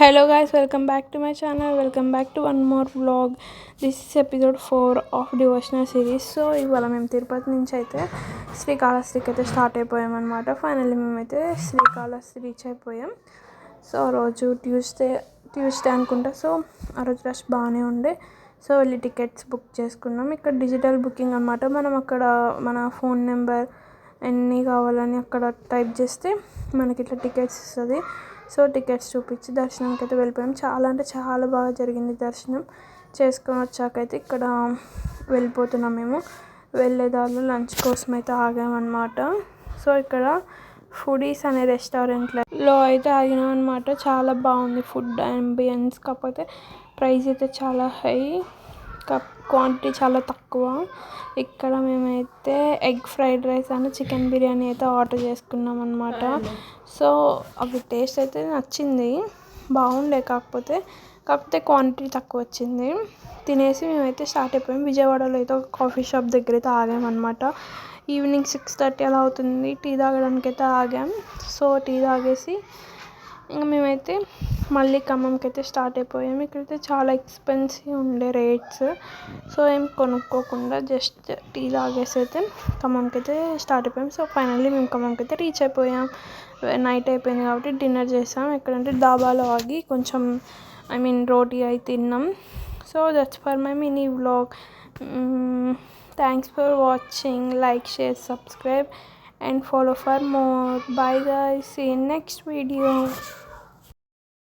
Hello guys, welcome back to my channel. Welcome back to one more vlog. This is episode 4 of devotional series. So ఇవాళ మేము తిరుపతి నుంచి అయితే శ్రీకాళహస్తికి అయితే start అయిపోయాం అనమాట. ఫైనల్లీ మేమైతే శ్రీకాళహస్తి రీచ్ అయిపోయాం. సో రోజు ట్యూస్డే అనుకుంటా. సో ఆ రోజు రష్ బాగానే ఉండే. సో వెళ్ళి టికెట్స్ బుక్ చేసుకున్నాం. ఇక్కడ డిజిటల్ బుకింగ్ అనమాట. మనం అక్కడ మన ఫోన్ నెంబర్ ఎన్ని కావాలని అక్కడ టైప్ చేస్తే మనకి ఇట్లా టికెట్స్ ఇస్తుంది. సో టికెట్స్ చూపించి దర్శనానికి అయితే వెళ్ళిపోయాం. చాలా అంటే చాలా బాగా జరిగింది దర్శనం. చేసుకొని వచ్చాకైతే ఇక్కడ వెళ్ళిపోతున్నాం. మేము వెళ్ళేదారిలో లంచ్ కోసం అయితే ఆగామన్నమాట. సో ఇక్కడ ఫుడీస్ అనే రెస్టారెంట్లో అయితే ఆగినాం అనమాట. చాలా బాగుంది ఫుడ్ అంబియన్స్. కాకపోతే ప్రైస్ అయితే చాలా హై, క్వాంటిటీ చాలా తక్కువ. ఇక్కడ మేమైతే ఎగ్ ఫ్రైడ్ రైస్ అని చికెన్ బిర్యానీ అయితే ఆర్డర్ చేసుకున్నాం అనమాట. సో అవి టేస్ట్ అయితే నచ్చింది, బాగుండే. కాకపోతే క్వాంటిటీ తక్కువ వచ్చింది. తినేసి మేమైతే స్టార్ట్ అయిపోయాం. విజయవాడలో అయితే ఒక కాఫీ షాప్ దగ్గర అయితే ఆగామన్నమాట. ఈవినింగ్ 6:30 అలా అవుతుంది. టీ తాగడానికి అయితే ఆగాం. సో టీ తాగేసి ఇంకా మేమైతే మళ్ళీ ఖమ్మంకి అయితే స్టార్ట్ అయిపోయాం. ఇక్కడైతే చాలా ఎక్స్పెన్సివ్ ఉండే రేట్స్. సో ఏం కొనుక్కోకుండా జస్ట్ టీ తాగేసి అయితే ఖమ్మంకి అయితే స్టార్ట్ అయిపోయాం. సో ఫైనల్లీ మేము ఖమ్మంకి అయితే రీచ్ అయిపోయాం. నైట్ అయిపోయింది కాబట్టి డిన్నర్ చేసాం. ఎక్కడంటే డాబాలో ఆగి కొంచెం రోటీ అయితే తిన్నాం. So that's for my mini vlog. Thanks for watching. Like, share, subscribe and follow for more. Bye guys, see you in next video.